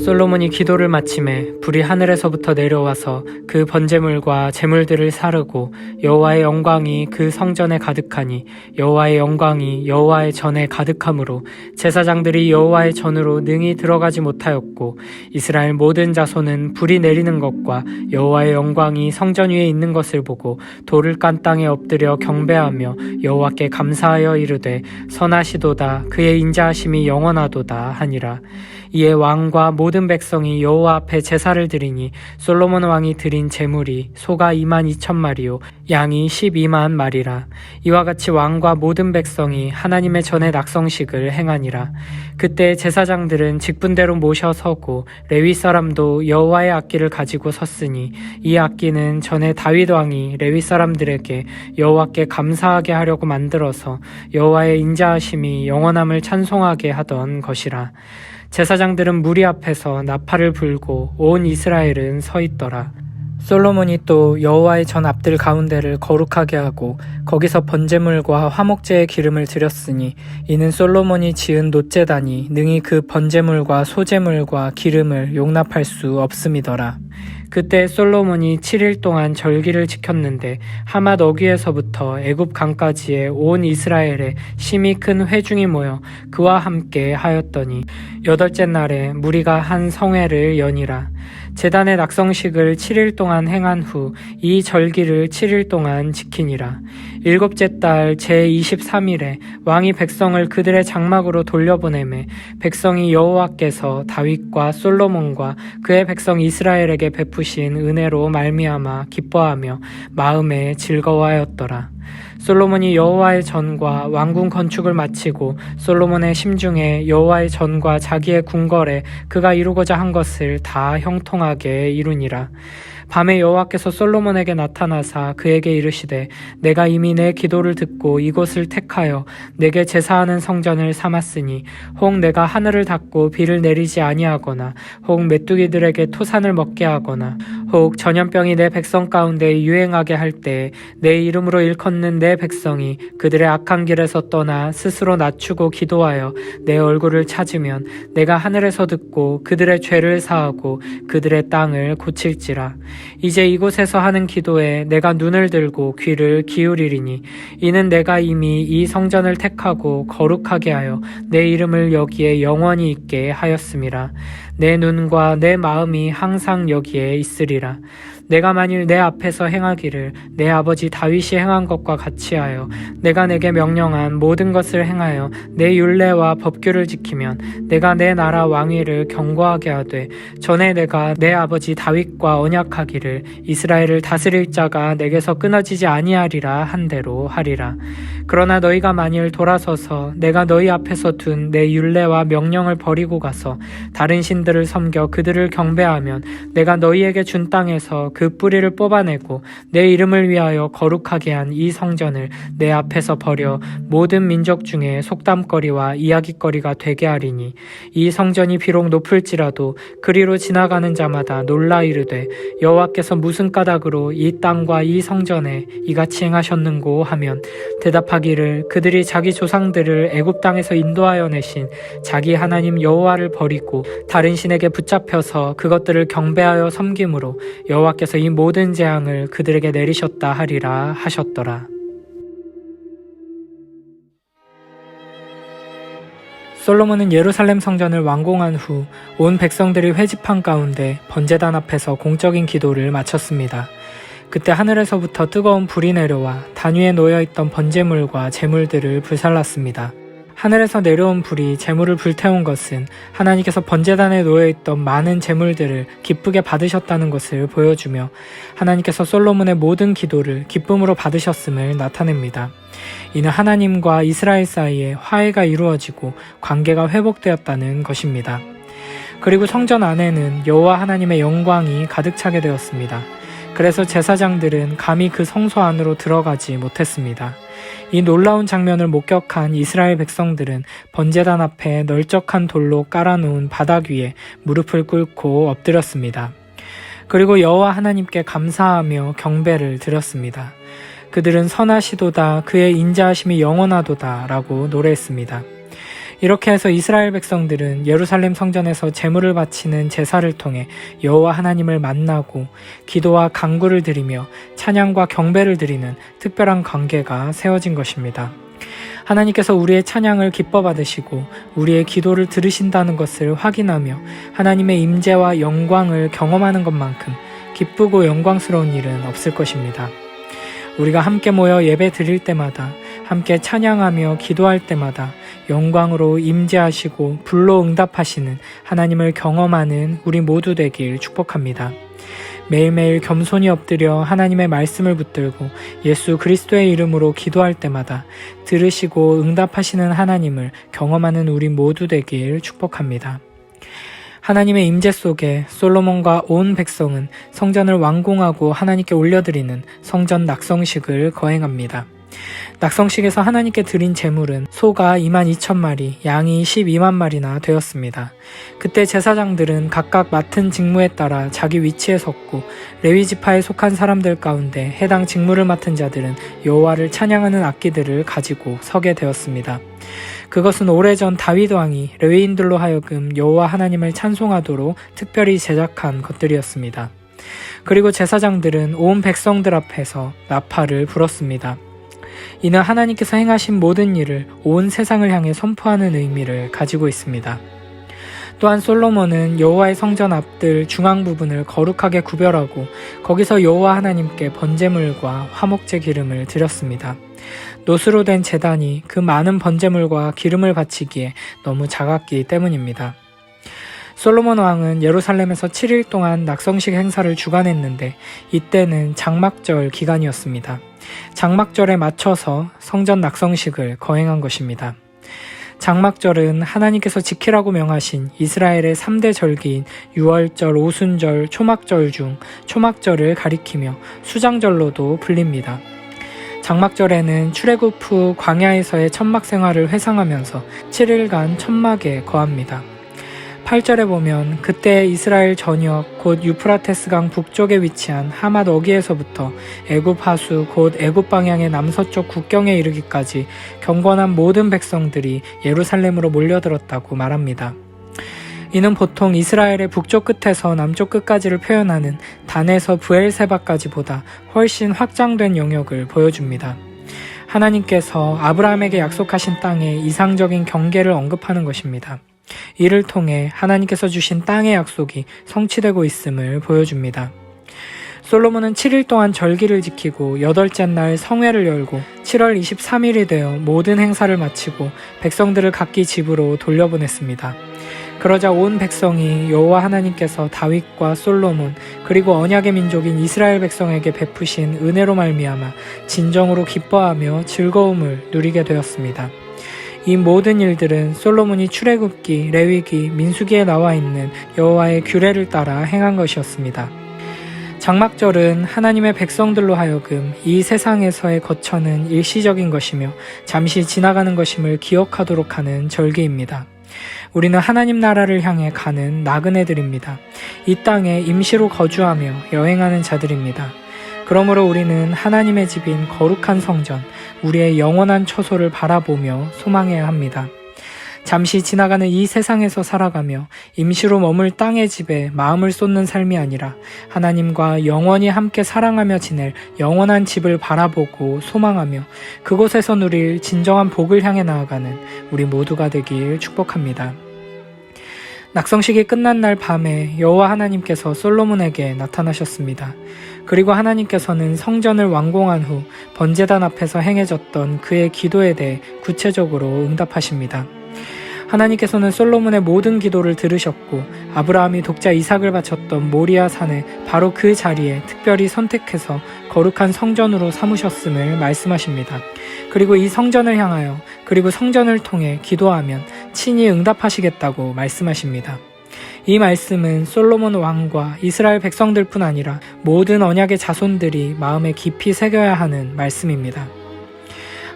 솔로몬이 기도를 마침에 불이 하늘에서부터 내려와서 그 번제물과 제물들을 사르고 여호와의 영광이 그 성전에 가득하니 여호와의 영광이 여호와의 전에 가득함으로 제사장들이 여호와의 전으로 능히 들어가지 못하였고 이스라엘 모든 자손은 불이 내리는 것과 여호와의 영광이 성전 위에 있는 것을 보고 돌을 깐 땅에 엎드려 경배하며 여호와께 감사하여 이르되 선하시도다 그의 인자하심이 영원하도다 하니라. 이에 왕과 모든 백성이 여호와 앞에 제사를 드리니 솔로몬 왕이 드린 제물이 소가 22,000마리요 양이 12만 마리라. 이와 같이 왕과 모든 백성이 하나님의 전에 낙성식을 행하니라. 그때 제사장들은 직분대로 모셔 서고 레위 사람도 여호와의 악기를 가지고 섰으니 이 악기는 전에 다윗 왕이 레위 사람들에게 여호와께 감사하게 하려고 만들어서 여호와의 인자하심이 영원함을 찬송하게 하던 것이라. 제사장들은 무리 앞에서 나팔을 불고 온 이스라엘은 서 있더라. 솔로몬이 또 여호와의 전 앞들 가운데를 거룩하게 하고 거기서 번제물과 화목제의 기름을 드렸으니 이는 솔로몬이 지은 놋제단이 능히 그 번제물과 소제물과 기름을 용납할 수 없음이더라. 그때 솔로몬이 7일 동안 절기를 지켰는데 하맛 어귀에서부터 애굽 강까지의 온 이스라엘에 심히 큰 회중이 모여 그와 함께 하였더니 8째 날에 무리가 한 성회를 여니라. 제단의 낙성식을 7일 동안 행한 후 이 절기를 7일 동안 지키니라. 7째 달 제23일에 왕이 백성을 그들의 장막으로 돌려보내매 백성이 여호와께서 다윗과 솔로몬과 그의 백성 이스라엘에게 베푸신 은혜로 말미암아 기뻐하며 마음에 즐거워하였더라. 솔로몬이 여호와의 전과 왕궁 건축을 마치고 솔로몬의 심중에 여호와의 전과 자기의 궁궐에 그가 이루고자 한 것을 다 형통하게 이루니라. 밤에 여호와께서 솔로몬에게 나타나사 그에게 이르시되 내가 이미 내 기도를 듣고 이곳을 택하여 내게 제사하는 성전을 삼았으니 혹 내가 하늘을 닫고 비를 내리지 아니하거나 혹 메뚜기들에게 토산을 먹게 하거나 혹 전염병이 내 백성 가운데 유행하게 할 때에 내 이름으로 일컫는 내 백성이 그들의 악한 길에서 떠나 스스로 낮추고 기도하여 내 얼굴을 찾으면 내가 하늘에서 듣고 그들의 죄를 사하고 그들의 땅을 고칠지라. 이제 이곳에서 하는 기도에 내가 눈을 들고 귀를 기울이리니 이는 내가 이미 이 성전을 택하고 거룩하게 하여 내 이름을 여기에 영원히 있게 하였음이라. 내 눈과 내 마음이 항상 여기에 있으리라. 내가 만일 내 앞에서 행하기를 내 아버지 다윗이 행한 것과 같이 하여 내가 내게 명령한 모든 것을 행하여 내 율례와 법규를 지키면 내가 내 나라 왕위를 견고하게 하되 전에 내가 내 아버지 다윗과 언약하기를 이스라엘을 다스릴 자가 내게서 끊어지지 아니하리라 한 대로 하리라. 그러나 너희가 만일 돌아서서 내가 너희 앞에서 둔 내 율례와 명령을 버리고 가서 다른 신들을 섬겨 그들을 경배하면 내가 너희에게 준 땅에서 그 뿌리를 뽑아내고 내 이름을 위하여 거룩하게 한 이 성전을 내 앞에서 버려 모든 민족 중에 속담거리와 이야깃거리가 되게 하리니 이 성전이 비록 높을지라도 그리로 지나가는 자마다 놀라 이르되 여호와께서 무슨 까닭으로 이 땅과 이 성전에 이같이 행하셨는고 하면 대답하기를 그들이 자기 조상들을 애굽 땅에서 인도하여 내신 자기 하나님 여호와를 버리고 다른 신에게 붙잡혀서 그것들을 경배하여 섬김으로 여호와께서 이 모든 재앙을 그들에게 내리셨다 하리라 하셨더라. 솔로몬은 예루살렘 성전을 완공한 후 온 백성들이 회집한 가운데 번제단 앞에서 공적인 기도를 마쳤습니다. 그때 하늘에서부터 뜨거운 불이 내려와 단 위에 놓여있던 번제물과 제물들을 불살랐습니다. 하늘에서 내려온 불이 제물을 불태운 것은 하나님께서 번제단에 놓여있던 많은 제물들을 기쁘게 받으셨다는 것을 보여주며 하나님께서 솔로몬의 모든 기도를 기쁨으로 받으셨음을 나타냅니다. 이는 하나님과 이스라엘 사이에 화해가 이루어지고 관계가 회복되었다는 것입니다. 그리고 성전 안에는 여호와 하나님의 영광이 가득 차게 되었습니다. 그래서 제사장들은 감히 그 성소 안으로 들어가지 못했습니다. 이 놀라운 장면을 목격한 이스라엘 백성들은 번제단 앞에 널쩍한 돌로 깔아놓은 바닥 위에 무릎을 꿇고 엎드렸습니다. 그리고 여호와 하나님께 감사하며 경배를 드렸습니다. 그들은 선하시도다 그의 인자하심이 영원하도다 라고 노래했습니다. 이렇게 해서 이스라엘 백성들은 예루살렘 성전에서 제물을 바치는 제사를 통해 여호와 하나님을 만나고 기도와 간구를 드리며 찬양과 경배를 드리는 특별한 관계가 세워진 것입니다. 하나님께서 우리의 찬양을 기뻐 받으시고 우리의 기도를 들으신다는 것을 확인하며 하나님의 임재와 영광을 경험하는 것만큼 기쁘고 영광스러운 일은 없을 것입니다. 우리가 함께 모여 예배 드릴 때마다, 함께 찬양하며 기도할 때마다 영광으로 임재하시고 불로 응답하시는 하나님을 경험하는 우리 모두 되길 축복합니다. 매일매일 겸손히 엎드려 하나님의 말씀을 붙들고 예수 그리스도의 이름으로 기도할 때마다 들으시고 응답하시는 하나님을 경험하는 우리 모두 되길 축복합니다. 하나님의 임재 속에 솔로몬과 온 백성은 성전을 완공하고 하나님께 올려드리는 성전 낙성식을 거행합니다. 낙성식에서 하나님께 드린 제물은 소가 22,000마리, 양이 12만 마리나 되었습니다. 그때 제사장들은 각각 맡은 직무에 따라 자기 위치에 섰고 레위 지파에 속한 사람들 가운데 해당 직무를 맡은 자들은 여호와를 찬양하는 악기들을 가지고 서게 되었습니다. 그것은 오래전 다윗 왕이 레위인들로 하여금 여호와 하나님을 찬송하도록 특별히 제작한 것들이었습니다. 그리고 제사장들은 온 백성들 앞에서 나팔을 불었습니다. 이는 하나님께서 행하신 모든 일을 온 세상을 향해 선포하는 의미를 가지고 있습니다. 또한 솔로몬은 여호와의 성전 앞들 중앙 부분을 거룩하게 구별하고 거기서 여호와 하나님께 번제물과 화목제 기름을 드렸습니다. 노스로 된 제단이 그 많은 번제물과 기름을 바치기에 너무 작았기 때문입니다. 솔로몬 왕은 예루살렘에서 7일 동안 낙성식 행사를 주관했는데 이때는 장막절 기간이었습니다. 장막절에 맞춰서 성전 낙성식을 거행한 것입니다. 장막절은 하나님께서 지키라고 명하신 이스라엘의 3대 절기인 유월절, 오순절, 초막절 중 초막절을 가리키며 수장절로도 불립니다. 장막절에는 출애굽 후 광야에서의 천막 생활을 회상하면서 7일간 천막에 거합니다. 8절에 보면 그때 이스라엘 전역 곧 유프라테스강 북쪽에 위치한 하맛 어기에서부터 애굽 하수 곧 애굽 방향의 남서쪽 국경에 이르기까지 경건한 모든 백성들이 예루살렘으로 몰려들었다고 말합니다. 이는 보통 이스라엘의 북쪽 끝에서 남쪽 끝까지를 표현하는 단에서 브엘세바까지보다 훨씬 확장된 영역을 보여줍니다. 하나님께서 아브라함에게 약속하신 땅의 이상적인 경계를 언급하는 것입니다. 이를 통해 하나님께서 주신 땅의 약속이 성취되고 있음을 보여줍니다. 솔로몬은 7일 동안 절기를 지키고 8째 날 성회를 열고 7월 23일이 되어 모든 행사를 마치고 백성들을 각기 집으로 돌려보냈습니다. 그러자 온 백성이 여호와 하나님께서 다윗과 솔로몬 그리고 언약의 민족인 이스라엘 백성에게 베푸신 은혜로 말미암아 진정으로 기뻐하며 즐거움을 누리게 되었습니다. 이 모든 일들은 솔로몬이 출애굽기, 레위기, 민수기에 나와 있는 여호와의 규례를 따라 행한 것이었습니다. 장막절은 하나님의 백성들로 하여금 이 세상에서의 거처는 일시적인 것이며 잠시 지나가는 것임을 기억하도록 하는 절기입니다. 우리는 하나님 나라를 향해 가는 나그네들입니다. 이 땅에 임시로 거주하며 여행하는 자들입니다. 그러므로 우리는 하나님의 집인 거룩한 성전, 우리의 영원한 처소를 바라보며 소망해야 합니다. 잠시 지나가는 이 세상에서 살아가며 임시로 머물 땅의 집에 마음을 쏟는 삶이 아니라 하나님과 영원히 함께 사랑하며 지낼 영원한 집을 바라보고 소망하며 그곳에서 누릴 진정한 복을 향해 나아가는 우리 모두가 되길 축복합니다. 낙성식이 끝난 날 밤에 여호와 하나님께서 솔로몬에게 나타나셨습니다. 그리고 하나님께서는 성전을 완공한 후 번제단 앞에서 행해졌던 그의 기도에 대해 구체적으로 응답하십니다. 하나님께서는 솔로몬의 모든 기도를 들으셨고 아브라함이 독자 이삭을 바쳤던 모리아 산에 바로 그 자리에 특별히 선택해서 거룩한 성전으로 삼으셨음을 말씀하십니다. 그리고 이 성전을 향하여 그리고 성전을 통해 기도하면 친히 응답하시겠다고 말씀하십니다. 이 말씀은 솔로몬 왕과 이스라엘 백성들뿐 아니라 모든 언약의 자손들이 마음에 깊이 새겨야 하는 말씀입니다.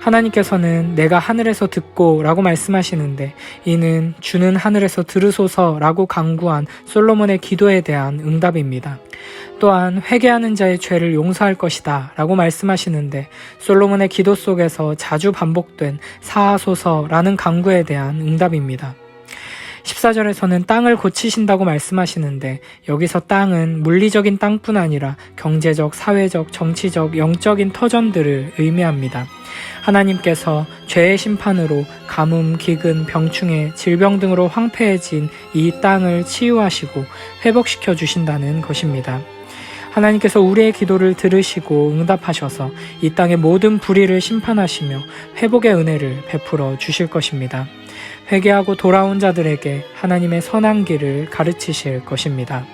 하나님께서는 내가 하늘에서 듣고 라고 말씀하시는데 이는 주는 하늘에서 들으소서 라고 간구한 솔로몬의 기도에 대한 응답입니다. 또한 회개하는 자의 죄를 용서할 것이다 라고 말씀하시는데 솔로몬의 기도 속에서 자주 반복된 사하소서라는 간구에 대한 응답입니다. 14절에서는 땅을 고치신다고 말씀하시는데 여기서 땅은 물리적인 땅뿐 아니라 경제적, 사회적, 정치적, 영적인 터전들을 의미합니다. 하나님께서 죄의 심판으로 가뭄, 기근, 병충해, 질병 등으로 황폐해진 이 땅을 치유하시고 회복시켜 주신다는 것입니다. 하나님께서 우리의 기도를 들으시고 응답하셔서 이 땅의 모든 불의를 심판하시며 회복의 은혜를 베풀어 주실 것입니다. 회개하고 돌아온 자들에게 하나님의 선한 길을 가르치실 것입니다.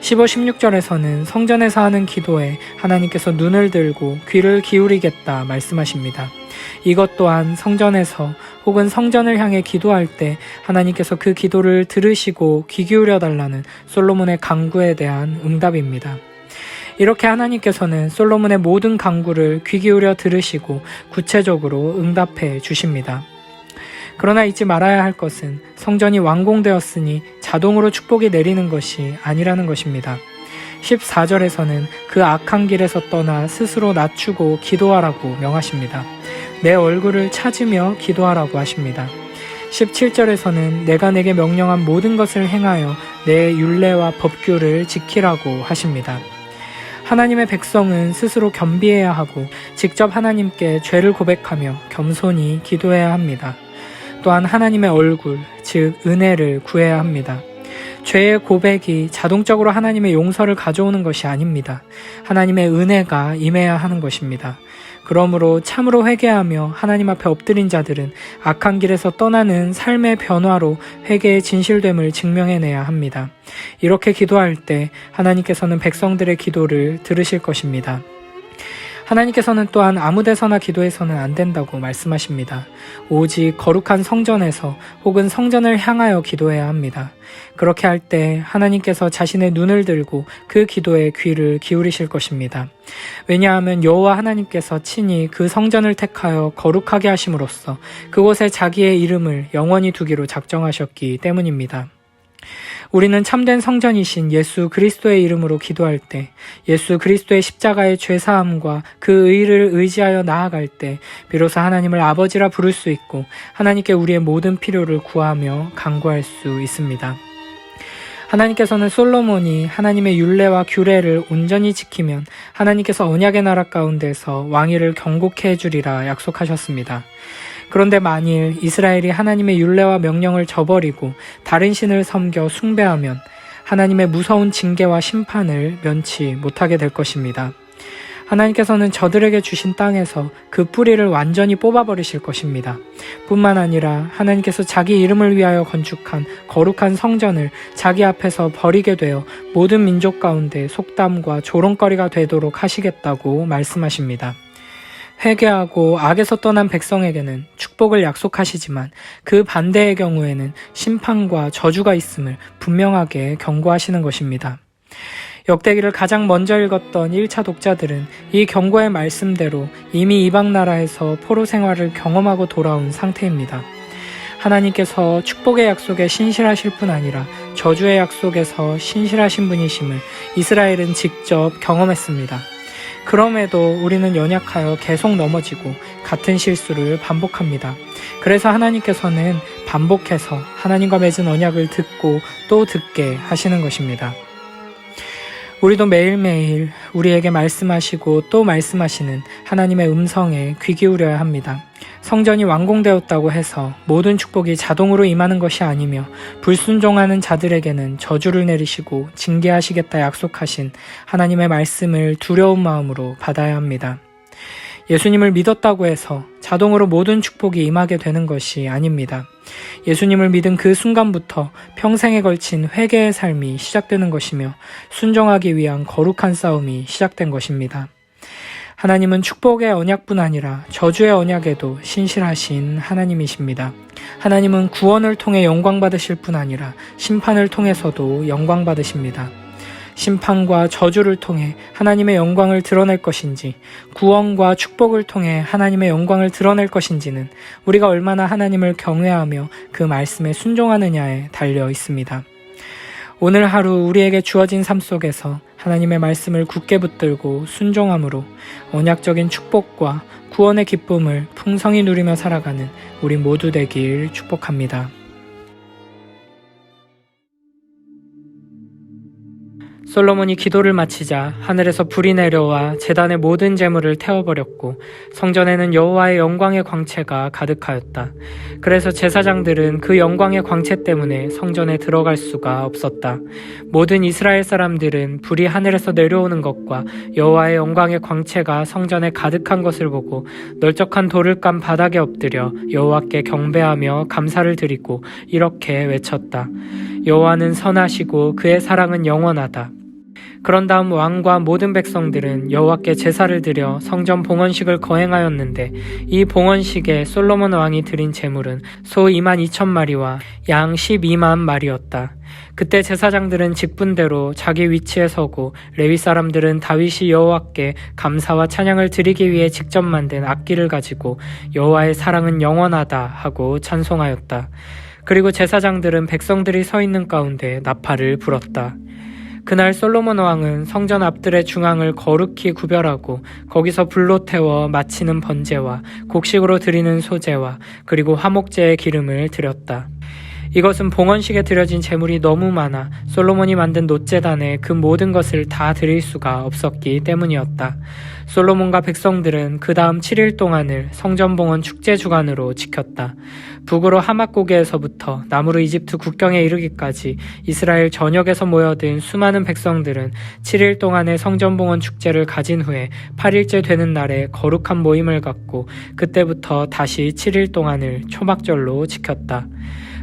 15, 16절에서는 성전에서 하는 기도에 하나님께서 눈을 들고 귀를 기울이겠다 말씀하십니다. 이것 또한 성전에서 혹은 성전을 향해 기도할 때 하나님께서 그 기도를 들으시고 귀 기울여 달라는 솔로몬의 간구에 대한 응답입니다. 이렇게 하나님께서는 솔로몬의 모든 간구를 귀 기울여 들으시고 구체적으로 응답해 주십니다. 그러나 잊지 말아야 할 것은 성전이 완공되었으니 자동으로 축복이 내리는 것이 아니라는 것입니다. 14절에서는 그 악한 길에서 떠나 스스로 낮추고 기도하라고 명하십니다. 내 얼굴을 찾으며 기도하라고 하십니다. 17절에서는 내가 내게 명령한 모든 것을 행하여 내 율례와 법규를 지키라고 하십니다. 하나님의 백성은 스스로 겸비해야 하고 직접 하나님께 죄를 고백하며 겸손히 기도해야 합니다. 또한 하나님의 얼굴, 즉 은혜를 구해야 합니다. 죄의 고백이 자동적으로 하나님의 용서를 가져오는 것이 아닙니다. 하나님의 은혜가 임해야 하는 것입니다. 그러므로 참으로 회개하며 하나님 앞에 엎드린 자들은 악한 길에서 떠나는 삶의 변화로 회개의 진실됨을 증명해내야 합니다. 이렇게 기도할 때 하나님께서는 백성들의 기도를 들으실 것입니다. 하나님께서는 또한 아무 데서나 기도해서는 안 된다고 말씀하십니다. 오직 거룩한 성전에서 혹은 성전을 향하여 기도해야 합니다. 그렇게 할 때 하나님께서 자신의 눈을 들고 그 기도에 귀를 기울이실 것입니다. 왜냐하면 여호와 하나님께서 친히 그 성전을 택하여 거룩하게 하심으로써 그곳에 자기의 이름을 영원히 두기로 작정하셨기 때문입니다. 우리는 참된 성전이신 예수 그리스도의 이름으로 기도할 때 예수 그리스도의 십자가의 죄사함과 그 의를 의지하여 나아갈 때 비로소 하나님을 아버지라 부를 수 있고 하나님께 우리의 모든 필요를 구하며 간구할 수 있습니다. 하나님께서는 솔로몬이 하나님의 율례와 규례를 온전히 지키면 하나님께서 언약의 나라 가운데서 왕위를 경고케 해주리라 약속하셨습니다. 그런데 만일 이스라엘이 하나님의 율례와 명령을 저버리고 다른 신을 섬겨 숭배하면 하나님의 무서운 징계와 심판을 면치 못하게 될 것입니다. 하나님께서는 저들에게 주신 땅에서 그 뿌리를 완전히 뽑아버리실 것입니다. 뿐만 아니라 하나님께서 자기 이름을 위하여 건축한 거룩한 성전을 자기 앞에서 버리게 되어 모든 민족 가운데 속담과 조롱거리가 되도록 하시겠다고 말씀하십니다. 회개하고 악에서 떠난 백성에게는 축복을 약속하시지만 그 반대의 경우에는 심판과 저주가 있음을 분명하게 경고하시는 것입니다. 역대기를 가장 먼저 읽었던 1차 독자들은 이 경고의 말씀대로 이미 이방 나라에서 포로 생활을 경험하고 돌아온 상태입니다. 하나님께서 축복의 약속에 신실하실 뿐 아니라 저주의 약속에서 신실하신 분이심을 이스라엘은 직접 경험했습니다. 그럼에도 우리는 연약하여 계속 넘어지고 같은 실수를 반복합니다. 그래서 하나님께서는 반복해서 하나님과 맺은 언약을 듣고 또 듣게 하시는 것입니다. 우리도 매일매일 우리에게 말씀하시고 또 말씀하시는 하나님의 음성에 귀 기울여야 합니다. 성전이 완공되었다고 해서 모든 축복이 자동으로 임하는 것이 아니며 불순종하는 자들에게는 저주를 내리시고 징계하시겠다 약속하신 하나님의 말씀을 두려운 마음으로 받아야 합니다. 예수님을 믿었다고 해서 자동으로 모든 축복이 임하게 되는 것이 아닙니다. 예수님을 믿은 그 순간부터 평생에 걸친 회개의 삶이 시작되는 것이며 순종하기 위한 거룩한 싸움이 시작된 것입니다. 하나님은 축복의 언약뿐 아니라 저주의 언약에도 신실하신 하나님이십니다. 하나님은 구원을 통해 영광 받으실 뿐 아니라 심판을 통해서도 영광 받으십니다. 심판과 저주를 통해 하나님의 영광을 드러낼 것인지, 구원과 축복을 통해 하나님의 영광을 드러낼 것인지는 우리가 얼마나 하나님을 경외하며 그 말씀에 순종하느냐에 달려 있습니다. 오늘 하루 우리에게 주어진 삶 속에서 하나님의 말씀을 굳게 붙들고 순종함으로 언약적인 축복과 구원의 기쁨을 풍성히 누리며 살아가는 우리 모두 되길 축복합니다. 솔로몬이 기도를 마치자 하늘에서 불이 내려와 제단의 모든 제물을 태워버렸고 성전에는 여호와의 영광의 광채가 가득하였다. 그래서 제사장들은 그 영광의 광채 때문에 성전에 들어갈 수가 없었다. 모든 이스라엘 사람들은 불이 하늘에서 내려오는 것과 여호와의 영광의 광채가 성전에 가득한 것을 보고 널쩍한 돌을 깐 바닥에 엎드려 여호와께 경배하며 감사를 드리고 이렇게 외쳤다. 여호와는 선하시고 그의 사랑은 영원하다. 그런 다음 왕과 모든 백성들은 여호와께 제사를 드려 성전 봉헌식을 거행하였는데 이 봉헌식에 솔로몬 왕이 드린 제물은 소 22,000마리와 양 12만 마리였다. 그때 제사장들은 직분대로 자기 위치에 서고 레위 사람들은 다윗이 여호와께 감사와 찬양을 드리기 위해 직접 만든 악기를 가지고 여호와의 사랑은 영원하다 하고 찬송하였다. 그리고 제사장들은 백성들이 서 있는 가운데 나팔을 불었다. 그날 솔로몬 왕은 성전 앞들의 중앙을 거룩히 구별하고 거기서 불로 태워 마치는 번제와 곡식으로 드리는 소제와 그리고 화목제의 기름을 드렸다. 이것은 봉헌식에 드려진 제물이 너무 많아 솔로몬이 만든 놋제단에 그 모든 것을 다 드릴 수가 없었기 때문이었다. 솔로몬과 백성들은 그 다음 7일 동안을 성전봉헌 축제 주간으로 지켰다. 북으로 하맛고개에서부터 남으로 이집트 국경에 이르기까지 이스라엘 전역에서 모여든 수많은 백성들은 7일 동안의 성전봉헌 축제를 가진 후에 8일째 되는 날에 거룩한 모임을 갖고 그때부터 다시 7일 동안을 초막절로 지켰다.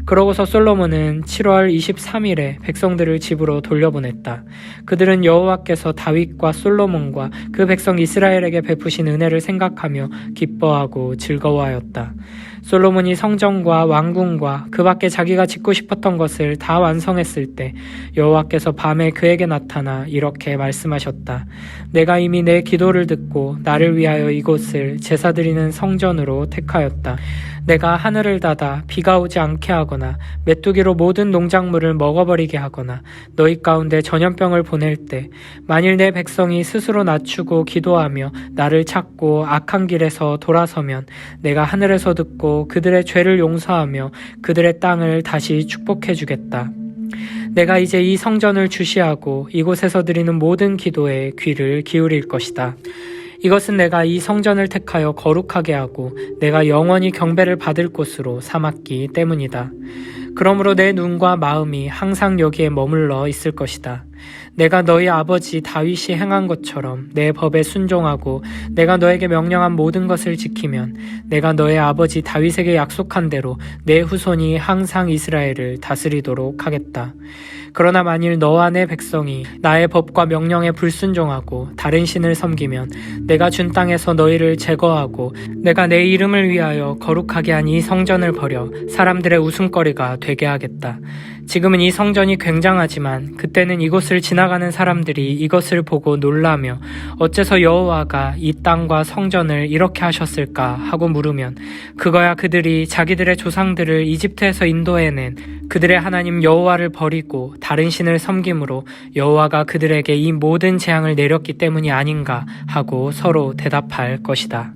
그러고서 솔로몬은 7월 23일에 백성들을 집으로 돌려보냈다. 그들은 여호와께서 다윗과 솔로몬과 그 백성 이스라엘에게 베푸신 은혜를 생각하며 기뻐하고 즐거워하였다. 솔로몬이 성전과 왕궁과 그 밖에 자기가 짓고 싶었던 것을 다 완성했을 때 여호와께서 밤에 그에게 나타나 이렇게 말씀하셨다. 내가 이미 내 기도를 듣고 나를 위하여 이곳을 제사드리는 성전으로 택하였다. 내가 하늘을 닫아 비가 오지 않게 하거나 메뚜기로 모든 농작물을 먹어버리게 하거나 너희 가운데 전염병을 보낼 때 만일 내 백성이 스스로 낮추고 기도하며 나를 찾고 악한 길에서 돌아서면 내가 하늘에서 듣고 그들의 죄를 용서하며 그들의 땅을 다시 축복해 주겠다. 내가 이제 이 성전을 주시하고 이곳에서 드리는 모든 기도에 귀를 기울일 것이다. 이것은 내가 이 성전을 택하여 거룩하게 하고 내가 영원히 경배를 받을 곳으로 삼았기 때문이다. 그러므로 내 눈과 마음이 항상 여기에 머물러 있을 것이다. 내가 너희 아버지 다윗이 행한 것처럼 내 법에 순종하고 내가 너에게 명령한 모든 것을 지키면 내가 너의 아버지 다윗에게 약속한 대로 내 후손이 항상 이스라엘을 다스리도록 하겠다. 그러나 만일 너와 내 백성이 나의 법과 명령에 불순종하고 다른 신을 섬기면 내가 준 땅에서 너희를 제거하고 내가 내 이름을 위하여 거룩하게 한 이 성전을 버려 사람들의 웃음거리가 되게 하겠다. 지금은 이 성전이 굉장하지만 그때는 이곳을 지나가는 사람들이 이것을 보고 놀라며 어째서 여호와가 이 땅과 성전을 이렇게 하셨을까 하고 물으면 그거야 그들이 자기들의 조상들을 이집트에서 인도해낸 그들의 하나님 여호와를 버리고 다른 신을 섬김으로 여호와가 그들에게 이 모든 재앙을 내렸기 때문이 아닌가 하고 서로 대답할 것이다.